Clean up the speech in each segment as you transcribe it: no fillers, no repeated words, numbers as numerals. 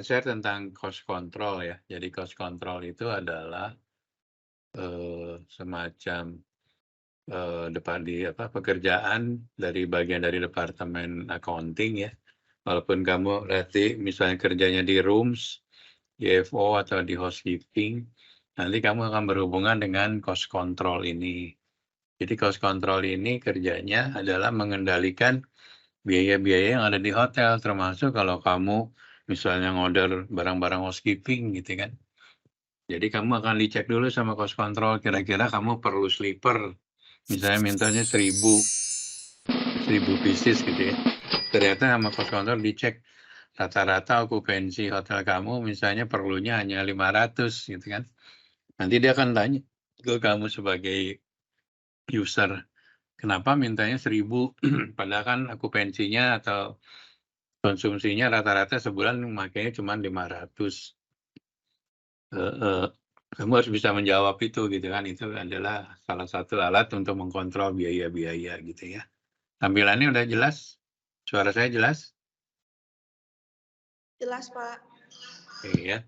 share tentang cost control ya. Jadi cost control itu adalah, semacam, pekerjaan dari bagian dari departemen accounting ya. Walaupun kamu nanti misalnya kerjanya di rooms, DFO atau di housekeeping, nanti kamu akan berhubungan dengan cost control ini. Jadi cost control ini kerjanya adalah mengendalikan biaya-biaya yang ada di hotel, termasuk kalau kamu misalnya ngorder barang-barang housekeeping gitu kan. Jadi kamu akan dicek dulu sama cost control, kira-kira kamu perlu sleeper, misalnya mintanya 1.000 pieces gitu ya. Ternyata sama cost control dicek, rata-rata okupansi hotel kamu misalnya perlunya hanya 500 gitu kan. Nanti dia akan tanya ke kamu sebagai user, kenapa mintanya 1.000 padahal kan okupansinya atau konsumsinya rata-rata sebulan makanya cuma 500. Heeh. Kamu harus bisa menjawab itu gitu kan, itu adalah salah satu alat untuk mengkontrol biaya-biaya gitu ya. Tampilannya udah jelas? Suara saya jelas? Jelas, Pak. Iya.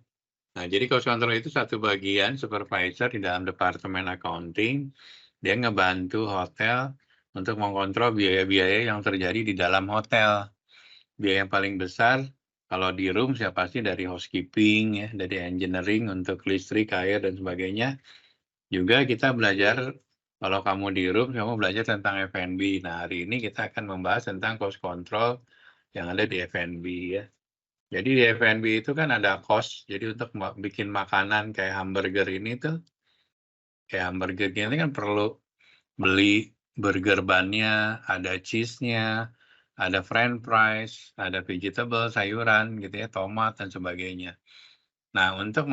Nah, jadi cost control itu satu bagian supervisor di dalam departemen accounting. Dia ngebantu hotel untuk mengontrol biaya-biaya yang terjadi di dalam hotel. Biaya yang paling besar kalau di room ya pasti dari housekeeping ya, dari engineering untuk listrik, air dan sebagainya. Juga kita belajar kalau kamu di room kamu belajar tentang F&B. Nah, hari ini kita akan membahas tentang cost control yang ada di F&B ya. Jadi di F&B itu kan ada cost. Jadi untuk bikin makanan kayak hamburger ini tuh, kayak hamburger ini kan perlu beli burger bannya, ada cheese-nya, ada french fries, ada vegetable, sayuran gitu ya, tomat dan sebagainya. Nah, untuk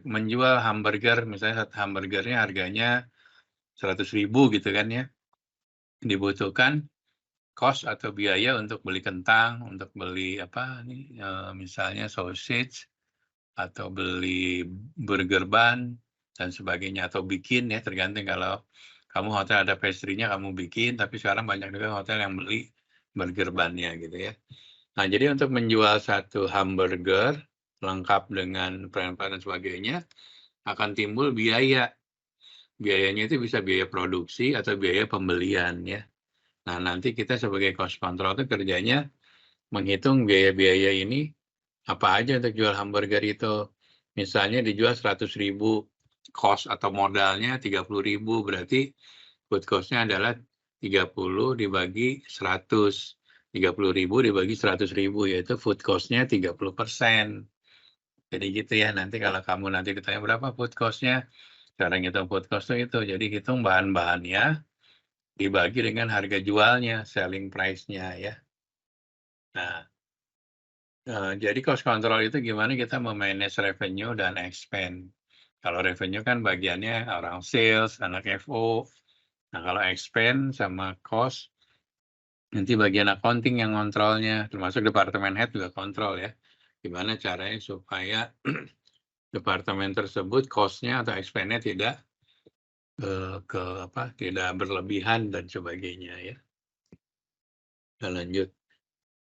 menjual hamburger, misalnya satu hamburgernya harganya 100.000 gitu kan ya, dibutuhkan cost atau biaya untuk beli kentang, untuk beli misalnya sausage, atau beli burger bun, dan sebagainya, atau bikin ya, tergantung kalau kamu hotel ada pastry-nya kamu bikin, tapi sekarang banyak juga hotel yang beli burger bun-nya gitu ya. Nah, jadi untuk menjual satu hamburger lengkap dengan french fries dan sebagainya, akan timbul biaya. Biayanya itu bisa biaya produksi atau biaya pembelian ya. Nah, nanti kita sebagai cost control itu kerjanya menghitung biaya-biaya ini apa aja untuk jual hamburger itu. Misalnya dijual 100.000, cost atau modalnya 30.000, berarti food cost-nya adalah 30 dibagi 100. 30.000 dibagi 100.000, yaitu food cost-nya 30%. Jadi gitu ya, nanti kalau kamu nanti ditanya berapa food cost-nya, cara ngitung food cost itu, jadi hitung bahan-bahannya, dibagi dengan harga jualnya, selling price-nya ya. Nah, jadi cost control itu gimana kita memanage revenue dan expense. Kalau revenue kan bagiannya orang sales, anak FO. Nah, kalau expense sama cost, nanti bagian accounting yang ngontrolnya, termasuk departemen head juga kontrol ya. Gimana caranya supaya departemen tersebut cost-nya atau expense-nya tidak tidak berlebihan dan sebagainya ya. Kita lanjut.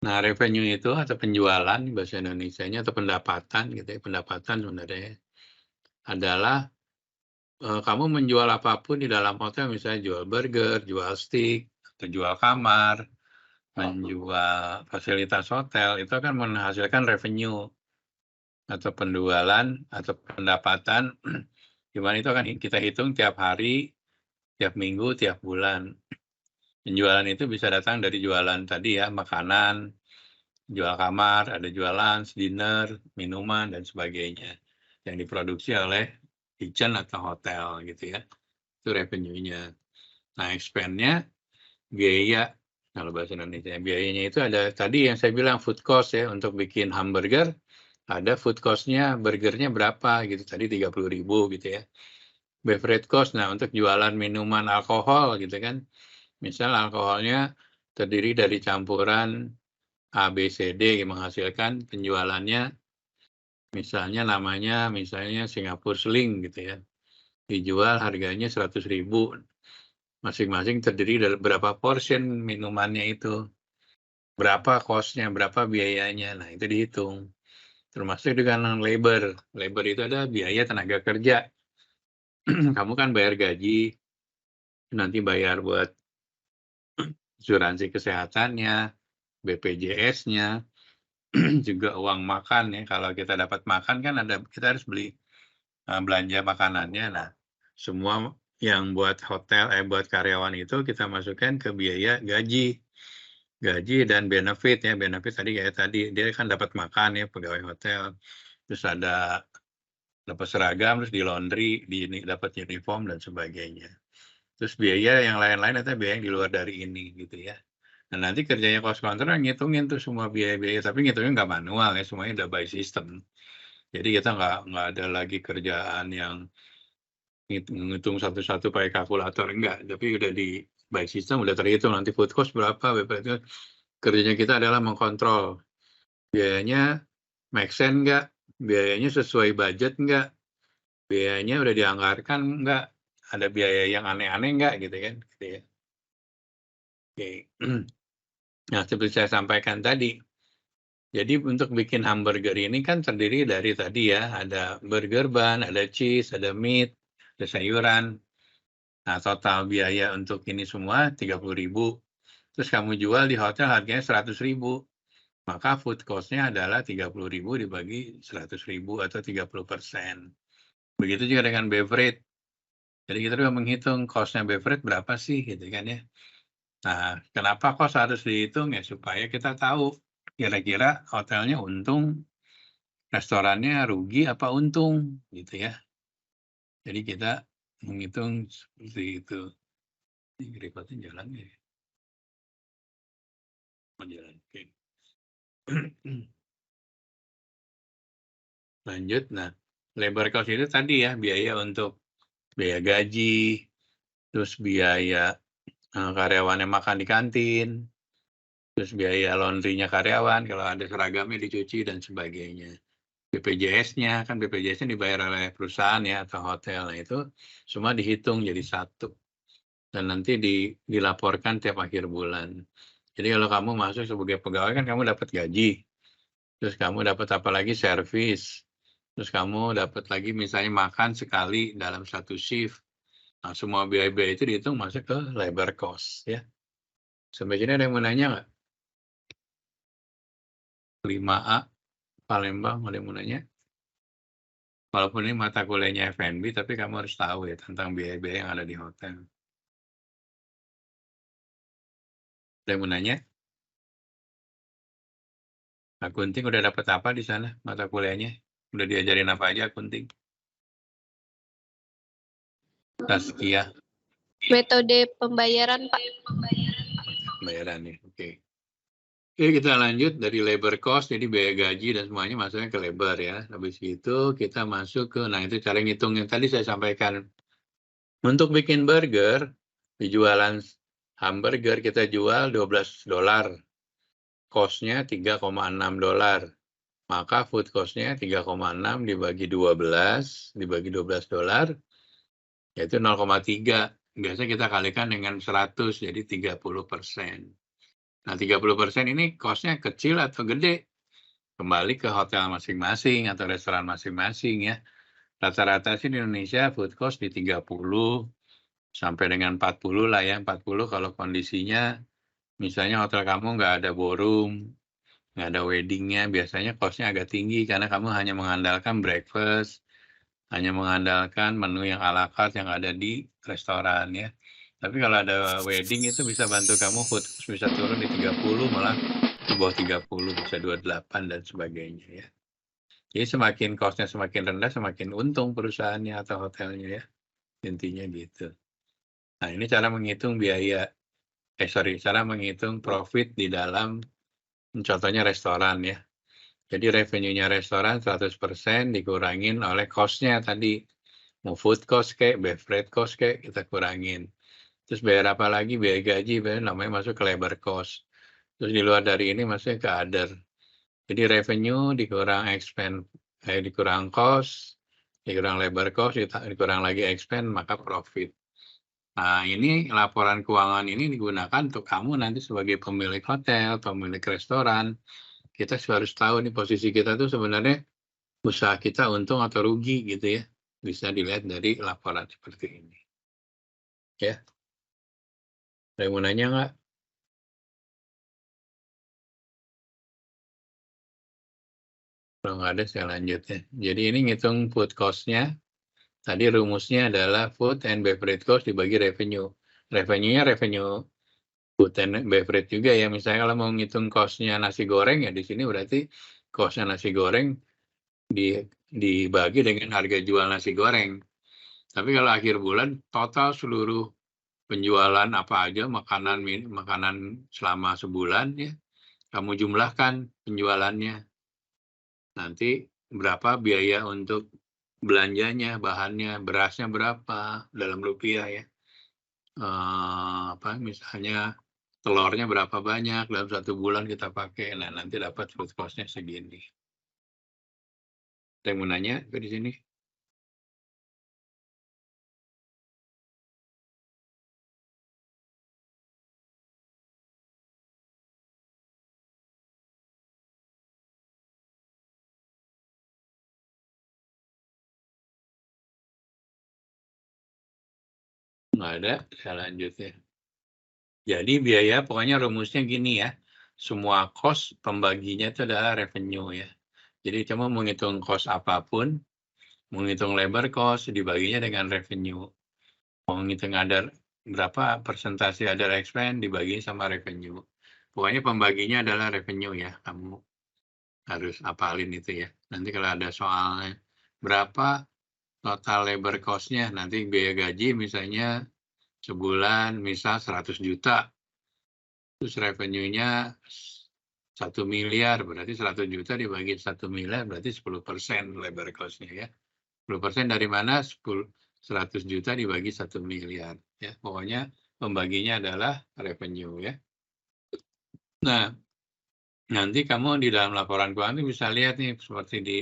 Nah, revenue itu atau penjualan bahasa Indonesianya atau pendapatan gitu ya, pendapatan sebenarnya adalah kamu menjual apapun di dalam hotel, misalnya jual burger, jual steak, atau jual kamar, menjual fasilitas hotel, itu akan menghasilkan revenue atau penjualan atau pendapatan, di mana itu akan kita hitung tiap hari, tiap minggu, tiap bulan. Penjualan itu bisa datang dari jualan tadi ya, makanan, jual kamar, ada jual lunch, dinner, minuman, dan sebagainya. Yang diproduksi oleh kitchen atau hotel gitu ya. Itu revenue-nya. Nah, expense-nya biaya. Kalau bahasa Indonesia, biayanya itu ada tadi yang saya bilang food cost ya. Untuk bikin hamburger, ada food cost-nya, burgernya berapa gitu. Tadi 30.000 gitu ya. Beverage cost, nah untuk jualan minuman alkohol gitu kan. Misal alkoholnya terdiri dari campuran A, B, C, D yang menghasilkan penjualannya misalnya Singapore Sling gitu ya. Dijual harganya 100.000. Masing-masing terdiri dari berapa portion minumannya itu. Berapa cost-nya, berapa biayanya. Nah, itu dihitung. termasuk juga labor. Labor itu ada biaya tenaga kerja. Kamu kan bayar gaji, nanti bayar buat asuransi kesehatannya, BPJS-nya, juga uang makan ya. Kalau kita dapat makan kan kita harus beli belanja makanannya. Nah, semua yang buat buat karyawan itu kita masukkan ke biaya gaji dan benefit ya. Benefit kayak tadi dia kan dapat makan ya pegawai hotel, terus dapat seragam, terus di laundry, dapat uniform dan sebagainya. Terus biaya yang lain-lain atau biaya yang di luar dari ini gitu ya. Nah, nanti kerjanya cost control ngitungin tuh semua biaya-biaya, tapi ngitungnya nggak manual ya, semuanya udah by system. Jadi kita nggak ada lagi kerjaan yang ngitung satu-satu pakai kalkulator, enggak. Tapi udah di by system, udah terhitung nanti food cost berapa, itu kerjanya kita adalah mengkontrol biayanya make sense nggak, biayanya sesuai budget nggak, biayanya udah dianggarkan nggak, ada biaya yang aneh-aneh nggak gitu kan. Gitu ya. Oke. Nah, seperti saya sampaikan tadi, jadi untuk bikin hamburger ini kan terdiri dari tadi ya, ada burger bun, ada cheese, ada meat, ada sayuran. Nah, total biaya untuk ini semua 30.000. Terus kamu jual di hotel harganya 100.000. Maka food cost-nya adalah 30.000 dibagi 100.000 atau 30%. Begitu juga dengan beverage. Jadi kita juga menghitung cost-nya beverage berapa sih gitu kan ya. Nah, kenapa cost harus dihitung ya supaya kita tahu kira-kira hotelnya untung, restorannya rugi apa untung gitu ya. Jadi kita menghitung seperti itu. Ini repotnya jalan ya. Oh, jalan. Oke. Lanjut. Nah, labor cost itu tadi ya biaya untuk biaya gaji, terus biaya karyawannya makan di kantin, terus biaya laundry-nya karyawan kalau ada seragamnya dicuci dan sebagainya. BPJS-nya kan BPJS-nya dibayar oleh perusahaan ya atau hotel. Nah, itu semua dihitung jadi satu dan nanti dilaporkan tiap akhir bulan. Jadi kalau kamu masuk sebagai pegawai kan kamu dapat gaji, terus kamu dapat apa lagi servis, terus kamu dapat lagi misalnya makan sekali dalam satu shift. Nah, semua biaya-biaya itu dihitung masuk ke labor cost ya. Sampai sini ada yang mau nanya nggak? 5A Palembang ada yang mau nanya? Walaupun ini mata kuliahnya F&B, tapi kamu harus tahu ya tentang biaya-biaya yang ada di hotel. Ada yang mau nanya? Kak Kunting udah dapat apa di sana mata kuliahnya? Udah diajarin apa aja Kunting? Taskia. Metode pembayaran, Pak. Pembayaran nih, oke. Oke, kita lanjut dari labor cost, jadi biaya gaji dan semuanya masuknya ke labor ya. Habis itu kita masuk ke, nah itu cara ngitung yang tadi saya sampaikan. Untuk bikin burger, di jualan hamburger kita jual $12. Cost-nya $3,6. Maka food cost-nya 3,6 dibagi 12, dibagi $12, yaitu 0,3. Biasanya kita kalikan dengan 100, jadi 30%. Nah, 30% ini cost-nya kecil atau gede? Kembali ke hotel masing-masing atau restoran masing-masing ya. Rata-rata sih di Indonesia food cost di 30 sampai dengan 40 lah ya. 40 kalau kondisinya misalnya hotel kamu nggak ada ballroom, nggak ada wedding-nya, biasanya cost-nya agak tinggi karena kamu hanya mengandalkan breakfast, hanya mengandalkan menu yang ala carte yang ada di restoran ya. Tapi kalau ada wedding itu bisa bantu kamu food cost bisa turun di 30, malah di bawah 30, bisa 28 dan sebagainya ya. Jadi semakin cost-nya semakin rendah, semakin untung perusahaannya atau hotelnya ya. Intinya gitu. Nah, ini cara menghitung cara menghitung profit di dalam contohnya restoran ya. Jadi revenue-nya restoran 100% dikurangin oleh cost-nya tadi. Mau food cost kayak, beverage cost kayak, kita kurangin. Terus bayar apa lagi? Biaya gaji, namanya masuk ke labor cost. Terus di luar dari ini masuknya ke other. Jadi revenue dikurang dikurang cost, dikurang labor cost, dikurang lagi expense, maka profit. Nah, ini laporan keuangan ini digunakan untuk kamu nanti sebagai pemilik hotel, pemilik restoran, kita harus tahu nih posisi kita tuh sebenarnya usaha kita untung atau rugi gitu ya. Bisa dilihat dari laporan seperti ini. Ya, ada yang mau nanya nggak? Kalau nggak ada saya lanjut ya. Jadi ini ngitung food cost-nya. Tadi rumusnya adalah food and beverage cost dibagi revenue. Revenue-nya revenue food and beverage juga ya. Misalnya kalau mau ngitung cost-nya nasi goreng ya di sini berarti cost-nya nasi goreng dibagi dengan harga jual nasi goreng. Tapi kalau akhir bulan total seluruh penjualan apa aja makanan selama sebulan ya, kamu jumlahkan penjualannya. Nanti berapa biaya untuk belanjanya, bahannya, berasnya berapa dalam rupiah ya. Misalnya telurnya berapa banyak dalam 1 bulan kita pakai. Nah, nanti dapat food cost-nya segini. Ada yang mau nanya di sini? Nggak ada, saya lanjut ya. Jadi biaya pokoknya rumusnya gini ya, semua cost pembaginya itu adalah revenue ya. Jadi cuma menghitung cost apapun, menghitung labor cost dibaginya dengan revenue. Menghitung berapa persentase other expense dibagi sama revenue. Pokoknya pembaginya adalah revenue ya, kamu harus hafalin itu ya. Nanti kalau ada soalnya, berapa total labor cost-nya, nanti biaya gaji misalnya sebulan misal 100 juta, terus revenue-nya 1 miliar, berarti 100 juta dibagi 1 miliar, berarti 10% labor cost-nya ya. 10% dari mana? 100 juta dibagi 1 miliar. Ya, pokoknya pembaginya adalah revenue ya. Nah, nanti kamu di dalam laporan keuangan bisa lihat nih seperti di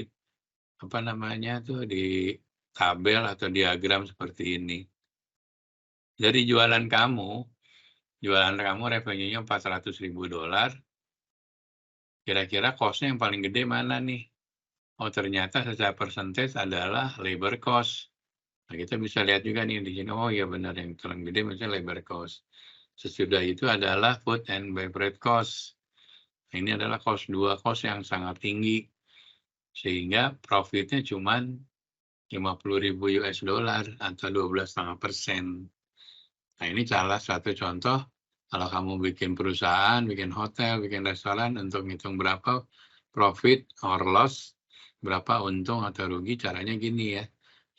di tabel atau diagram seperti ini. Dari jualan kamu revenue-nya $400.000, kira-kira cost-nya yang paling gede mana nih? Oh, ternyata secara percentage adalah labor cost. Nah, kita bisa lihat juga nih di sini, oh iya benar yang paling gede misalnya labor cost. Sesudah itu adalah food and beverage cost. Nah, ini adalah dua cost yang sangat tinggi. Sehingga profitnya cuma $50.000 atau 12,5%. Nah, ini salah satu contoh kalau kamu bikin perusahaan, bikin hotel, bikin restoran untuk ngitung berapa profit or loss, berapa untung atau rugi, caranya gini ya.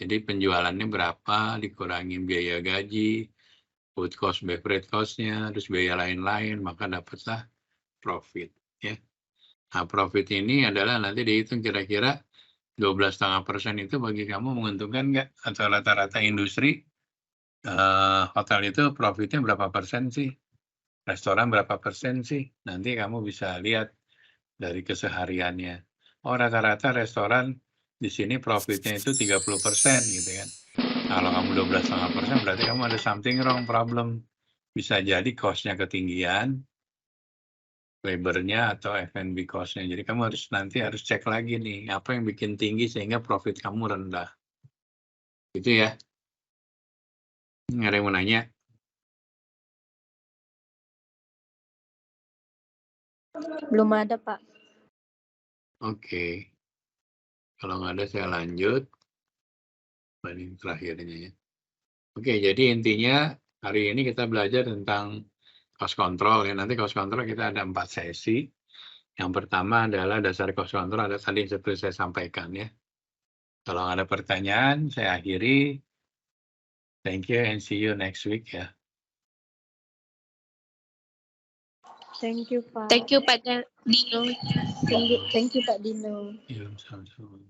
Jadi penjualannya berapa, dikurangi biaya gaji, food cost, beverage cost-nya, terus biaya lain-lain, maka dapatlah profit. Ya. Nah, profit ini adalah nanti dihitung kira-kira 12,5% itu bagi kamu menguntungkan nggak? Atau rata-rata industri hotel itu profitnya berapa persen sih? Restoran berapa persen sih? Nanti kamu bisa lihat dari kesehariannya. Oh, rata-rata restoran di sini profitnya itu 30% gitu kan. Kalau kamu 12,5% berarti kamu ada something wrong problem. Bisa jadi cost-nya ketinggian, labor-nya atau F&B cost-nya. Jadi kamu nanti harus cek lagi nih, apa yang bikin tinggi sehingga profit kamu rendah. Gitu ya. Nggak ada yang mau nanya? Belum ada, Pak. Oke. Kalau nggak ada saya lanjut. Ini terakhirnya ya. Oke, jadi intinya hari ini kita belajar tentang cost control ya. Nanti cost control kita ada 4 sesi. Yang pertama adalah dasar cost control, ada tadi seperti saya sampaikan ya. Kalau ada pertanyaan, saya akhiri. Thank you and see you next week ya. Thank you, Pak. Thank you, Pak Dino. Thank you, Pak Dino. Iya, sama-sama.